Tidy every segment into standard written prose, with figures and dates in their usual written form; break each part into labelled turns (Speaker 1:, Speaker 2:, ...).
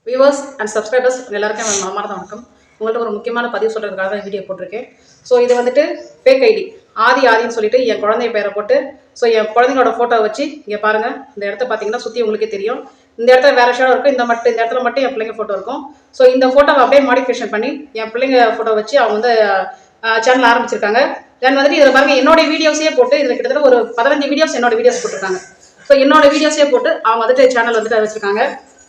Speaker 1: Viewers and subscribers எல்லாருக்கும் என் மனமார்ந்த வணக்கம். உங்கள்கிட்ட ஒரு முக்கியமான பதிவு சொல்கிறதுக்காக தான் வீடியோ போட்டிருக்கேன். ஸோ இது வந்துட்டு ஃபேக் ஐடி ஆதின்னு சொல்லிட்டு என் குழந்தைய பேரை போட்டு ஸோ என் குழந்தைங்களோட ஃபோட்டோ வச்சு இங்கே பாருங்கள். இந்த இடத்த பார்த்தீங்கன்னா சுற்றி உங்களுக்கே தெரியும். இந்த இடத்துல வேறு ஷேடோ இருக்கும், இந்த இடத்துல மட்டும் என் பிள்ளைங்க ஃபோட்டோ இருக்கும். ஸோ இந்த ஃபோட்டோவை அப்படியே மாடிஃபிகேஷன் பண்ணி என் பிள்ளைங்க ஃபோட்டோ வச்சு அவங்க வந்து சேனல் ஆரம்பிச்சிருக்காங்க. தென் வந்துட்டு இதில் பாருங்கள், என்னோட வீடியோஸே போட்டு இதில் கிட்டத்தட்ட ஒரு 15 வீடியோஸ் என்னோட வீடியோஸ் போட்டிருக்காங்க. ஸோ என்னோட வீடியோஸே போட்டு அவங்க வந்துட்டு சேனல் வந்துட்டு வச்சுருக்காங்க.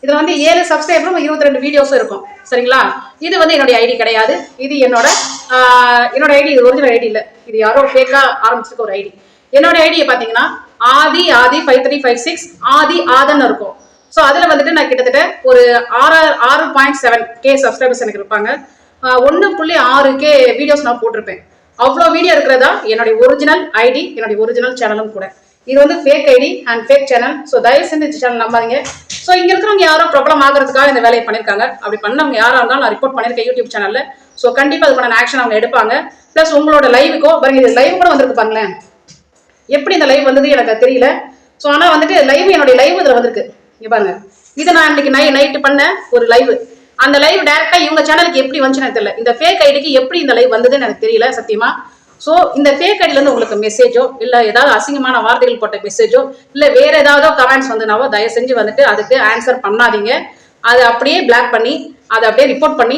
Speaker 1: இதில் வந்து 7 சப்ஸ்கிரைபரும் 22 வீடியோஸும் இருக்கும். சரிங்களா? இது வந்து என்னுடைய ஐடி கிடையாது. இது என்னோட ஐடி. இது ஒரிஜினல் ஐடி இல்லை, இது யாரோ ஃபேக்காக ஆரம்பிச்சிருக்க ஒரு ஐடி. என்னோட ஐடியை பார்த்தீங்கன்னா ஆதி 5356 ஆதன் இருக்கும். ஸோ அதில் வந்துட்டு நான் கிட்டத்தட்ட ஒரு 6.7K சப்ஸ்கிரைபர்ஸ் எனக்கு இருப்பாங்க. 1.6K வீடியோஸ் நான் போட்டிருப்பேன். அவ்வளோ வீடியோ இருக்கிறதா என்னுடைய ஒரிஜினல் ஐடி, என்னுடைய ஒரிஜினல் சேனலும் கூட. இது வந்து fake ID and fake channel. So தயவு செஞ்சு இந்த சேனல் நம்பாதீங்க. ஸோ இங்கே இருக்கிறவங்க யாரோ ப்ராப்ளம் ஆகிறதுக்காக இந்த வேலையை பண்ணியிருக்காங்க. அப்படி பண்ணவங்க யாராக இருந்தாலும் நான் ரிப்போர்ட் பண்ணியிருக்கேன் யூடியூப் சேனலில். ஸோ கண்டிப்பாக அதுக்கான ஆக்ஷன் அவங்க எடுப்பாங்க. ப்ளஸ் உங்களோட லைவுக்கோ பாருங்க, இது லைவ் கூட வந்திருக்கு பாருங்களேன். எப்படி இந்த லைவ் வந்தது எனக்கு தெரியல. ஸோ ஆனால் வந்துட்டு என்னுடைய லைவ் இதில் வந்திருக்கு. இங்கே பாருங்க, இதை நான் இன்னைக்கு நைட்டு பண்ண ஒரு லைவ். அந்த லைவ் டைரக்டா இவங்க சேனலுக்கு எப்படி வந்துச்சுன்னு எனக்கு தெரியல. இந்த ஃபேக் ஐடிக்கு எப்படி இந்த லைவ் வந்ததுன்னு எனக்கு தெரியல சத்தியமா. ஸோ இந்த ஃபேக் ஐடியிலேருந்து உங்களுக்கு மெசேஜோ இல்லை ஏதாவது அசிங்கமான வார்த்தைகள் போட்ட மெசேஜோ இல்லை வேற ஏதாவது கமெண்ட்ஸ் வந்துனாவோ தயவு செஞ்சு வந்துட்டு அதுக்கு ஆன்சர் பண்ணாதீங்க. அதை அப்படியே பிளாக் பண்ணி அதை அப்படியே ரிப்போர்ட் பண்ணி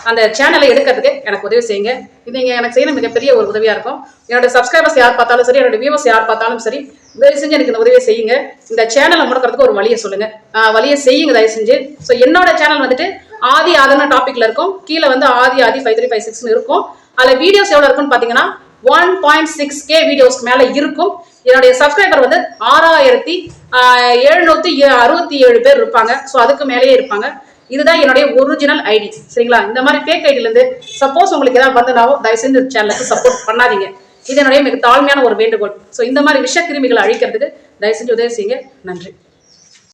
Speaker 1: அந்த சேனலை எடுக்கிறதுக்கு எனக்கு உதவி செய்யுங்க. இது நீங்கள் எனக்கு செய்யணும் மிகப்பெரிய ஒரு உதவியாக இருக்கும். என்னோட சப்ஸ்கிரைபர்ஸ் யார் பார்த்தாலும் சரி, என்னோட வியூவர்ஸ் யார் பார்த்தாலும் சரி, தயவு செஞ்சு எனக்கு இந்த உதவியை செய்யுங்க. இந்த சேனலை முடக்கிறதுக்கு ஒரு வழியை சொல்லுங்க, வழியை செய்யுங்க தயவு செஞ்சு. ஸோ என்னோட சேனல் வந்துட்டு ஆதன டாபிக்ல இருக்கும். கீழே வந்து ஆதி 5356 இருக்கும். அதில் வீடியோஸ் எவ்வளோ இருக்குன்னு பார்த்தீங்கன்னா 1.6K வீடியோஸ்க்கு மேலே இருக்கும். என்னுடைய சப்ஸ்கிரைபர் வந்து 6767 பேர் இருப்பாங்க. ஸோ அதுக்கு மேலேயே இருப்பாங்க. இதுதான் என்னுடைய ஒரிஜினல் ஐடி. சரிங்களா? இந்த மாதிரி ஃபேக் ஐடியிலேருந்து சப்போஸ் உங்களுக்கு ஏதாவது வந்தனாவோ தயவு செஞ்சு சேனலுக்கு சப்போர்ட் பண்ணாதீங்க. இது என்னுடைய மிக தாழ்மையான ஒரு வேண்டுகோள். ஸோ இந்த மாதிரி விஷ கிருமிகளை அழிக்கிறதுக்கு தயவு செஞ்சு உதவி செய்யுங்க. நன்றி.